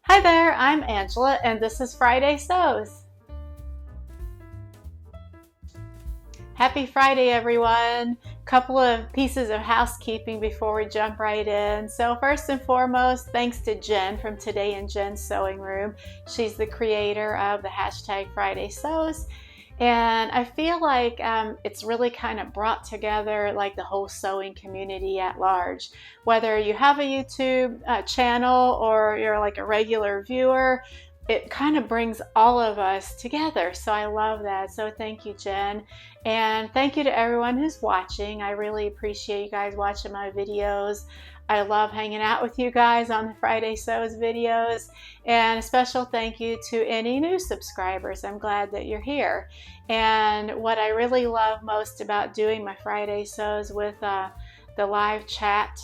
Hi there, I'm Angela and this is Friday Sews. Happy Friday everyone! Couple of pieces of housekeeping before we jump right in. So first and foremost, thanks to Jen from Today in Jen's Sewing Room. She's the creator of the hashtag Friday Sews. And I feel like it's really kind of brought together like the whole sewing community at large. Whether you have a YouTube channel or you're like a regular viewer, it kind of brings all of us together. So I love that. So thank you, Jen. And thank you to everyone who's watching. I really appreciate you guys watching my videos. I love hanging out with you guys on the Friday Sews videos. And a special thank you to any new subscribers. I'm glad that you're here. And what I really love most about doing my Friday Sews with the live chat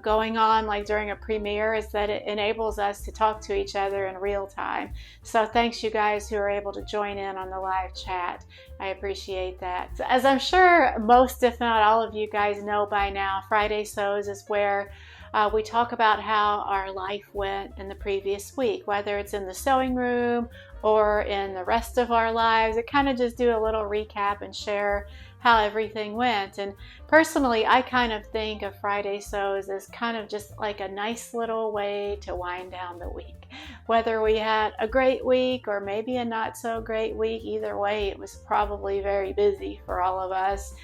going on like during a premiere is that it enables us to talk to each other in real time. So thanks you guys who are able to join in on the live chat. I appreciate that. So as I'm sure most, if not all of you guys know by now, Friday Sews is where we talk about how our life went in the previous week, whether it's in the sewing room or in the rest of our lives. It kind of just do a little recap and share how everything went. And personally, I kind of think of Friday Sews as kind of just like a nice little way to wind down the week. Whether we had a great week or maybe a not so great week, either way, it was probably very busy for all of us.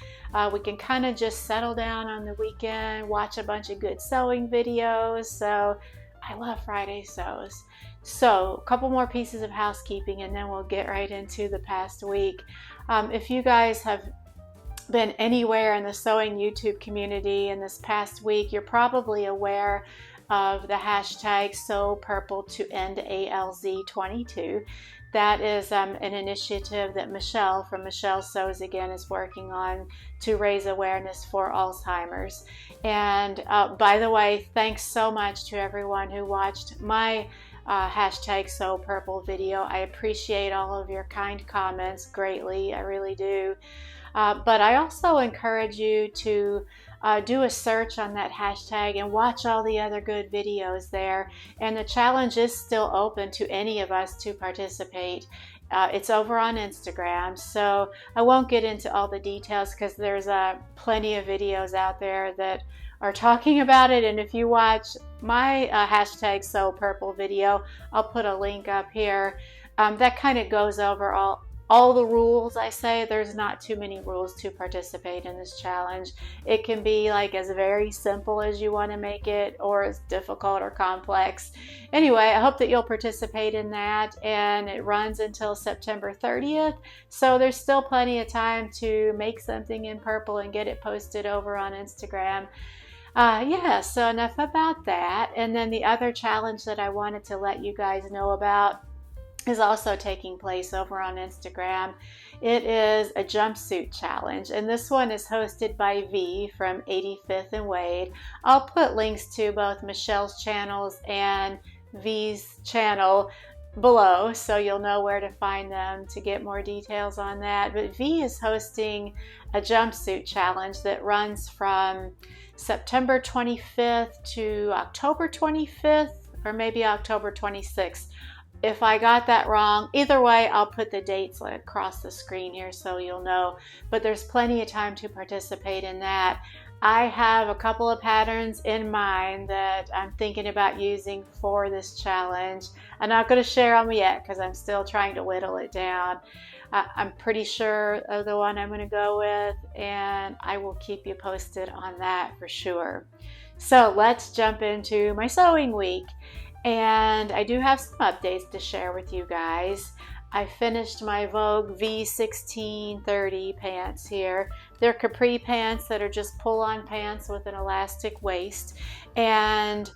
We can kind of just settle down on the weekend, watch a bunch of good sewing videos. So I love Friday Sews. So a couple more pieces of housekeeping and then we'll get right into the past week. If you guys have been anywhere in the sewing YouTube community in this past week, you're probably aware of the hashtag Sew Purple to End ALZ 22. That is an initiative that Michelle from Michelle Sews Again is working on to raise awareness for Alzheimer's. And by the way, thanks so much to everyone who watched my hashtag Sew Purple video. I appreciate all of your kind comments greatly. I really do. But I also encourage you to do a search on that hashtag and watch all the other good videos there. And the challenge is still open to any of us to participate. It's over on Instagram, so I won't get into all the details because there's plenty of videos out there that are talking about it. And if you watch my hashtag Sew Purple video, I'll put a link up here. That kind of goes over all the rules. I say there's not too many rules to participate in this challenge. It can be like as very simple as you want to make it or as difficult or complex. Anyway, I hope that you'll participate in that, and it runs until September 30th. So there's still plenty of time to make something in purple and get it posted over on Instagram. Yeah, so enough about that. And then the other challenge that I wanted to let you guys know about is also taking place over on Instagram. It is a jumpsuit challenge, and this one is hosted by V from 85th and Wade. I'll put links to both Michelle's channels and V's channel below, so you'll know where to find them to get more details on that. But V is hosting a jumpsuit challenge that runs from September 25th to October 25th, or maybe October 26th. If I got that wrong, either way, I'll put the dates across the screen here so you'll know. But there's plenty of time to participate in that. I have a couple of patterns in mind that I'm thinking about using for this challenge. I'm not going to share them yet because I'm still trying to whittle it down. I'm pretty sure of the one I'm going to go with, and I will keep you posted on that for sure. So let's jump into my sewing week. And I do have some updates to share with you guys. I finished my Vogue V1630 pants here. They're capri pants that are just pull-on pants with an elastic waist. And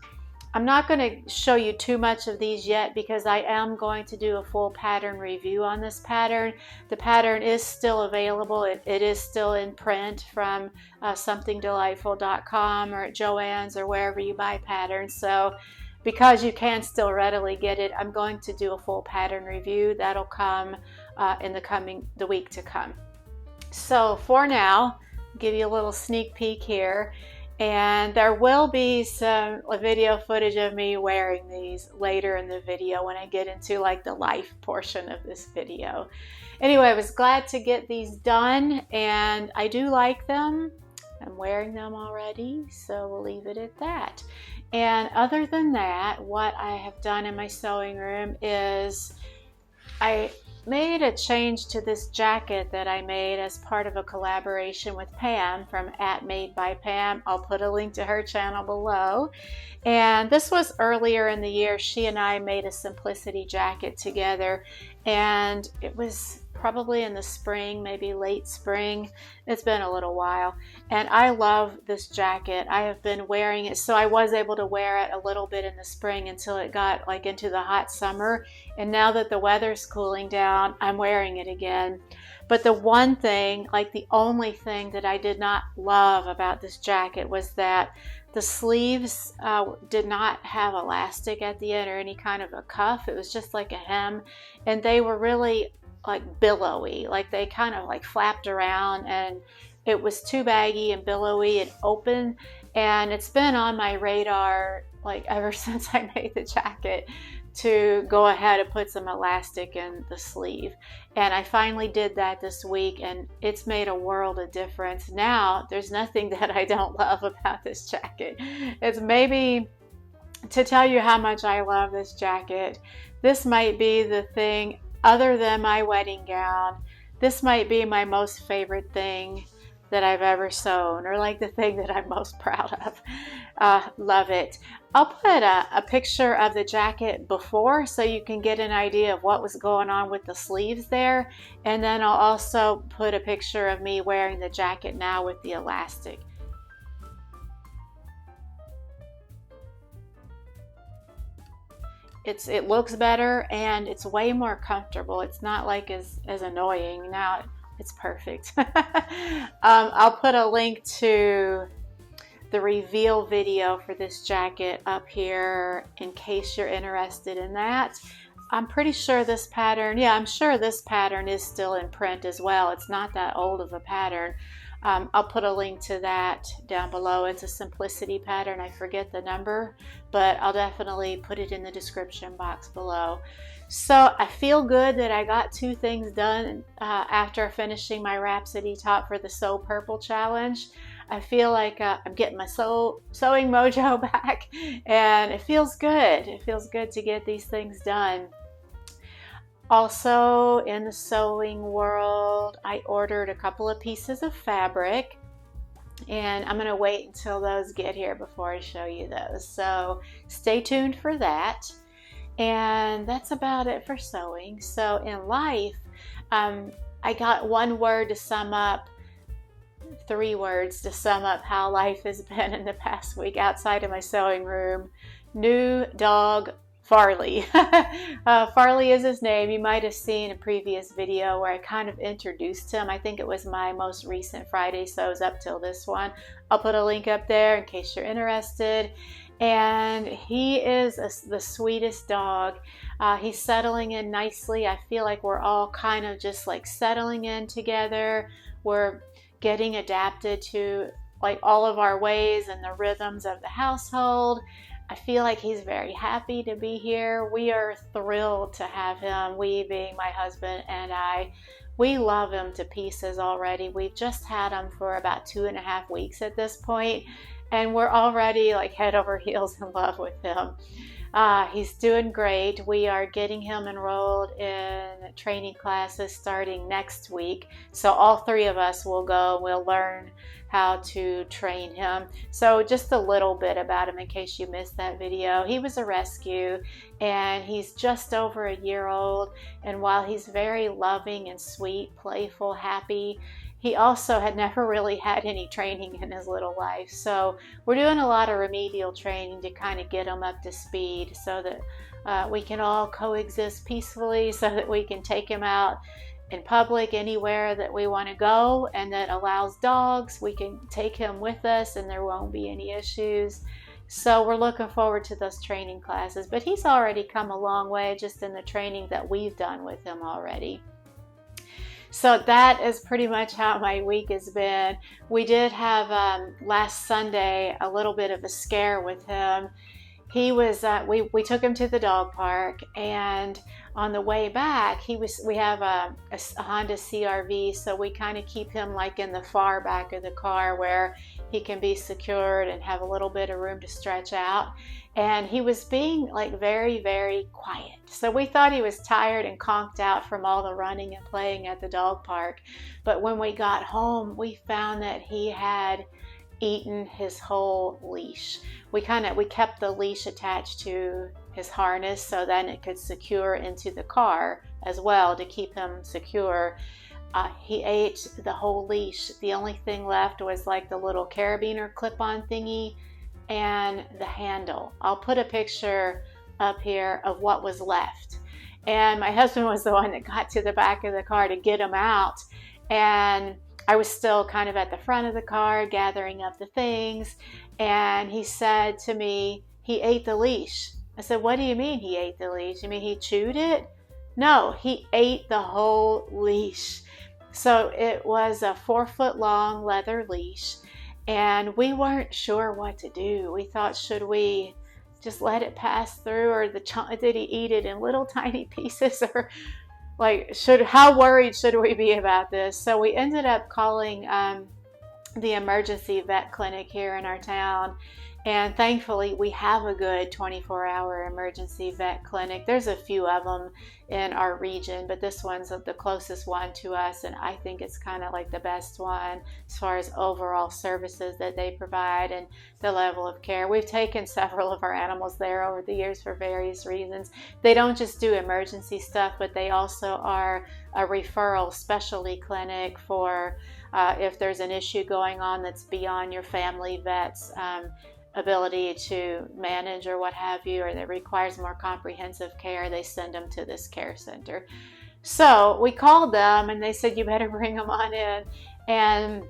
I'm not going to show you too much of these yet because I am going to do a full pattern review on this pattern. The pattern is still available. It is still in print from somethingdelightful.com or at Joann's or wherever you buy patterns. So because you can still readily get it, I'm going to do a full pattern review. That'll come in the week to come. So for now, give you a little sneak peek here. And there will be some video footage of me wearing these later in the video when I get into like the life portion of this video. Anyway, I was glad to get these done, and I do like them. I'm wearing them already, so we'll leave it at that. And other than that, what I have done in my sewing room is I made a change to this jacket that I made as part of a collaboration with Pam from @MadeByPam. I'll put a link to her channel below. And this was earlier in the year. She and I made a simplicity jacket together, and it was probably in the spring, maybe late spring. It's been a little while, and I love this jacket. I have been wearing it, so I was able to wear it a little bit in the spring until it got like into the hot summer, and now that the weather's cooling down, I'm wearing it again. But the one thing, like the only thing that I did not love about this jacket was that the sleeves did not have elastic at the end or any kind of a cuff. It was just like a hem, and they were really like billowy, like they kind of like flapped around, and it was too baggy and billowy and open. And it's been on my radar like ever since I made the jacket to go ahead and put some elastic in the sleeve, and I finally did that this week, and it's made a world of difference. Now there's nothing that I don't love about this jacket. It's maybe, to tell you how much I love this jacket, this might be the thing, other than my wedding gown, this might be my most favorite thing that I've ever sewn, or like the thing that I'm most proud of. Love it. I'll put a picture of the jacket before so you can get an idea of what was going on with the sleeves there, and then I'll also put a picture of me wearing the jacket now with the elastic. It looks better, and it's way more comfortable. It's not like as annoying. Now it's perfect. I'll put a link to the reveal video for this jacket up here in case you're interested in that. I'm pretty sure this pattern, yeah, I'm sure this pattern is still in print as well. It's not that old of a pattern. I'll put a link to that down below. It's a simplicity pattern. I forget the number, but I'll definitely put it in the description box below. So I feel good that I got 2 things done after finishing my Rhapsody top for the Sew Purple challenge. I feel like I'm getting my sewing mojo back, and it feels good. It feels good to get these things done. Also, in the sewing world, I ordered a couple of pieces of fabric, and I'm going to wait until those get here before I show you those. So stay tuned for that. And that's about it for sewing. So in life, I got 1 word to sum up, 3 words to sum up how life has been in the past week outside of my sewing room. New dog, Farley. Farley is his name. You might have seen a previous video where I kind of introduced him. I think it was my most recent Friday sews up till this one. I'll put a link up there in case you're interested. And he is the sweetest dog. He's settling in nicely. I feel like we're all kind of just like settling in together. We're getting adapted to like all of our ways and the rhythms of the household. I feel like he's very happy to be here. We are thrilled to have him, we being my husband and I. We love him to pieces already. We've just had him for about 2.5 weeks at this point, and we're already like head over heels in love with him. He's doing great. We are getting him enrolled in training classes starting next week. So all 3 of us will go and we'll learn how to train him. So just a little bit about him in case you missed that video. He was a rescue, and he's just over 1 year old. And while he's very loving and sweet, playful, happy, he also had never really had any training in his little life. So we're doing a lot of remedial training to kind of get him up to speed so that we can all coexist peacefully, so that we can take him out in public anywhere that we want to go, and that allows dogs. We can take him with us and there won't be any issues. So we're looking forward to those training classes. But he's already come a long way just in the training that we've done with him already. So that is pretty much how my week has been. We did have last Sunday a little bit of a scare with him. He was we took him to the dog park, and on the way back we have a Honda CRV, so we kind of keep him like in the far back of the car where he can be secured and have a little bit of room to stretch out. And he was being like very, very quiet, so we thought he was tired and conked out from all the running and playing at the dog park. But when we got home, we found that he had eaten his whole leash. We kept the leash attached to his harness so then it could secure into the car as well to keep him secure. He ate the whole leash. The only thing left was like the little carabiner clip-on thingy and the handle. I'll put a picture up here of what was left. And my husband was the one that got to the back of the car to get him out, and I was still kind of at the front of the car gathering up the things, and he said to me, he ate the leash. I said, what do you mean he ate the leash? You mean he chewed it? No, he ate the whole leash. So it was a 4-foot long leather leash, and we weren't sure what to do. We thought, should we just let it pass through, or did he eat it in little tiny pieces, or like, how worried should we be about this? So we ended up calling the emergency vet clinic here in our town, and thankfully we have a good 24-hour emergency vet clinic. There's a few of them in our region, but this one's the closest one to us, and I think it's kind of like the best one as far as overall services that they provide and the level of care. We've taken several of our animals there over the years for various reasons. They don't just do emergency stuff, but they also are a referral specialty clinic for if there's an issue going on that's beyond your family vet's ability to manage or what have you, or that requires more comprehensive care, they send them to this care center. So we called them and they said, you better bring him on in. And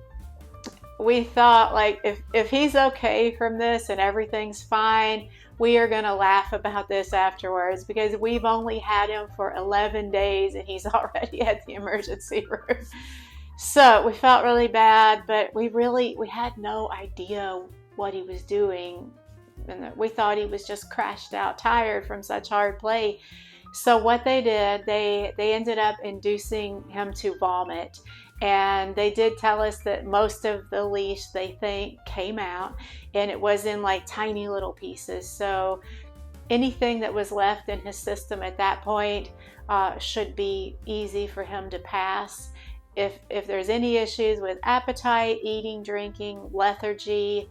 we thought, like, if he's okay from this and everything's fine, we are going to laugh about this afterwards, because we've only had him for 11 days and he's already at the emergency room. So we felt really bad, but we had no idea what he was doing, and we thought he was just crashed out tired from such hard play. So what they did, they ended up inducing him to vomit, and they did tell us that most of the leash, they think, came out, and it was in like tiny little pieces. So anything that was left in his system at that point should be easy for him to pass. If there's any issues with appetite, eating, drinking, lethargy,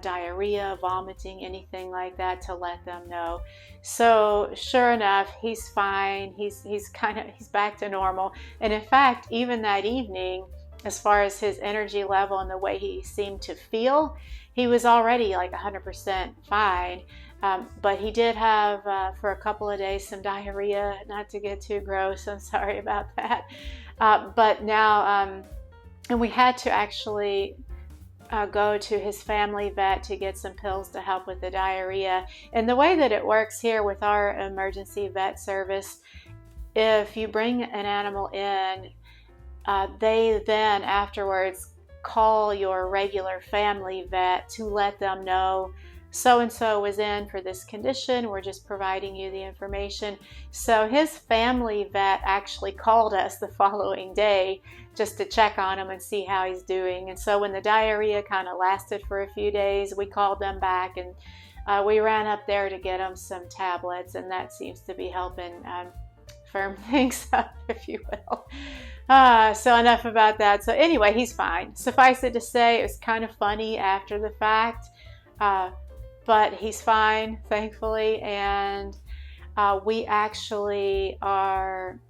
diarrhea, vomiting, anything like that, to let them know. So sure enough, he's fine. He's back to normal. And in fact, even that evening, as far as his energy level and the way he seemed to feel, he was already like 100% fine. But he did have, for a couple of days, some diarrhea. Not to get too gross, I'm sorry about that. But now, and we had to actually go to his family vet to get some pills to help with the diarrhea. And the way that it works here with our emergency vet service, if you bring an animal in, they then afterwards call your regular family vet to let them know so-and-so was in for this condition. We're just providing you the information. So his family vet actually called us the following day just to check on him and see how he's doing. And so when the diarrhea kind of lasted for a few days, we called them back, and we ran up there to get him some tablets, and that seems to be helping firm things up, if you will. So enough about that. So anyway, he's fine. Suffice it to say, it was kind of funny after the fact, but he's fine, thankfully. And we actually are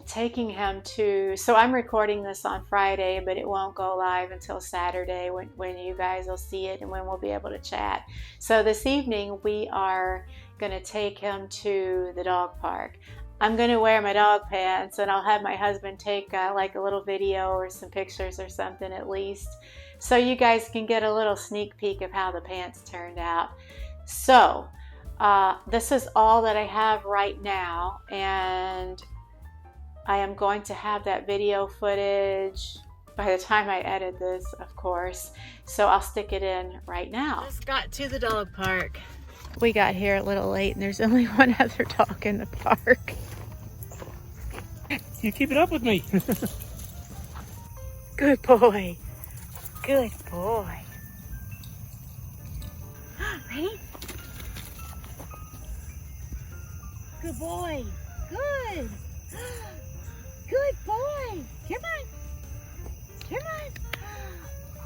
taking him to, so I'm recording this on Friday, but it won't go live until Saturday when you guys will see it and when we'll be able to chat. So this evening we are going to take him to the dog park. I'm going to wear my dog pants, and I'll have my husband take like a little video or some pictures or something at least, so you guys can get a little sneak peek of how the pants turned out. So this is all that I have right now, and I am going to have that video footage by the time I edit this, of course. So I'll stick it in right now. Just got to the dog park. We got here a little late and there's only one other dog in the park. You keep it up with me. Good boy. Good boy. Ready? Good boy. Good. Good boy. Come on. Come on.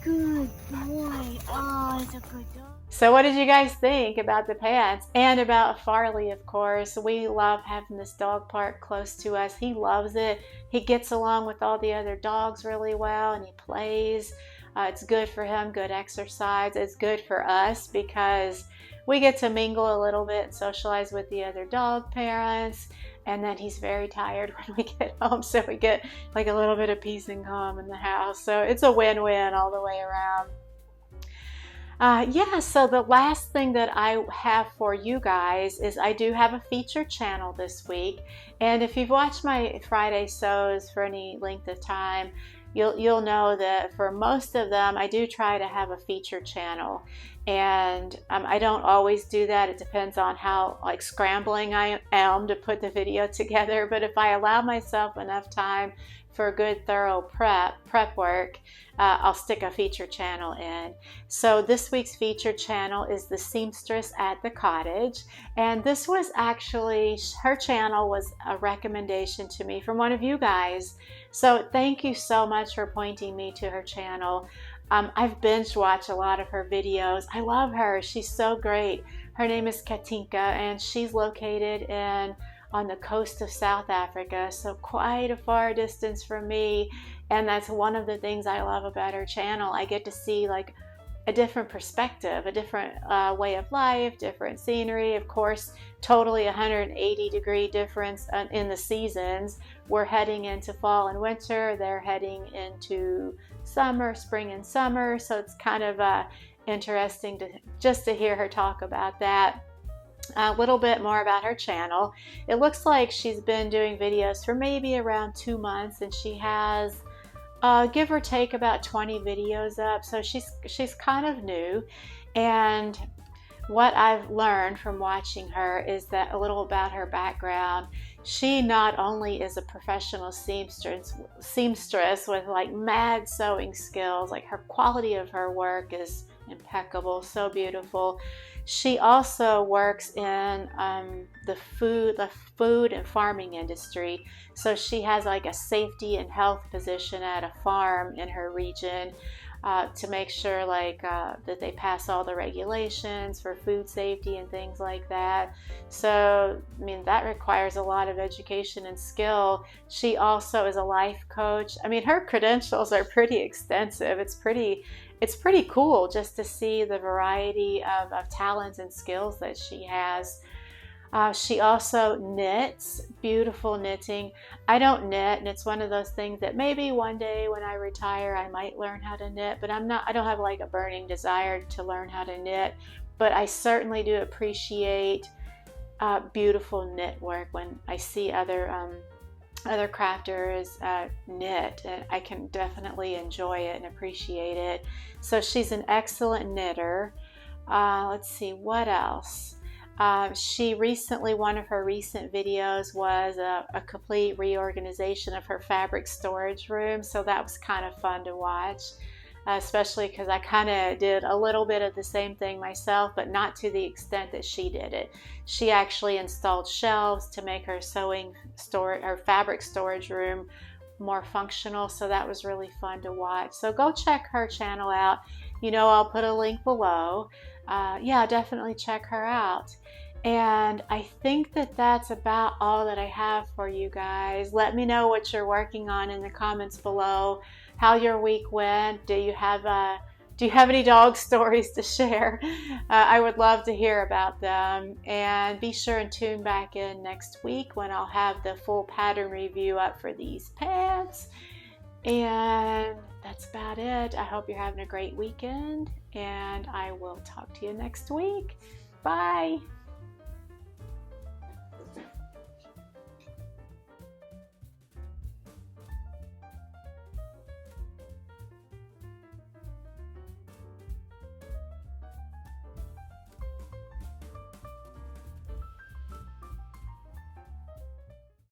Good boy. Oh, it's a good dog. So what did you guys think about the pants and about Farley, of course? We love having this dog park close to us. He loves it. He gets along with all the other dogs really well and he plays. It's good for him, good exercise. It's good for us because we get to mingle a little bit and socialize with the other dog parents. And then he's very tired when we get home, so we get like a little bit of peace and calm in the house. So it's a win-win all the way around. Yeah, so the last thing that I have for you guys is I do have a featured channel this week. And if you've watched my Friday sews for any length of time, you'll know that for most of them, I do try to have a featured channel. And I don't always do that. It depends on how like scrambling I am to put the video together. But if I allow myself enough time for a good thorough prep work, I'll stick a featured channel in. So this week's featured channel is the seamstress at the cottage. And this was actually, her channel was a recommendation to me from one of you guys. So thank you so much for pointing me to her channel. I've binge watched a lot of her videos. I love her. She's so great. Her name is Katinka and she's located on the coast of South Africa, so quite a far distance from me. And that's one of the things I love about her channel. I get to see like a different perspective, a different way of life, different scenery. Of course, totally 180-degree difference in the seasons. We're heading into fall and winter. They're heading into summer, spring and summer. So it's kind of interesting to hear her talk about that. A little bit more about her channel. It looks like she's been doing videos for maybe around 2 months, and she has give or take about 20 videos up. So she's kind of new. And what I've learned from watching her is that a little about her background. She not only is a professional seamstress with like mad sewing skills, like her quality of her work is impeccable, so beautiful. She also works in the food and farming industry. So she has like a safety and health position at a farm in her region to make sure like that they pass all the regulations for food safety and things like that. So, I mean, that requires a lot of education and skill. She also is a life coach. I mean, her credentials are pretty extensive. It's pretty cool just to see the variety of talents and skills that she has. She also knits, beautiful knitting. I don't knit, and it's one of those things that maybe one day when I retire I might learn how to knit, but I don't have like a burning desire to learn how to knit. But I certainly do appreciate beautiful knit work when I see other crafters knit, and I can definitely enjoy it and appreciate it. So she's an excellent knitter. Let's see, what else? One of her recent videos was a complete reorganization of her fabric storage room. So that was kind of fun to watch, especially because I kind of did a little bit of the same thing myself, but not to the extent that she did it. She actually installed shelves to make her fabric storage room more functional. So that was really fun to watch. So go check her channel out. I'll put a link below. Yeah, definitely check her out. And I think that that's about all that I have for you guys. Let me know what you're working on in the comments below, how your week went. Do you have any dog stories to share? I would love to hear about them. And be sure and tune back in next week when I'll have the full pattern review up for these pants. And that's about it. I hope you're having a great weekend, and I will talk to you next week. Bye.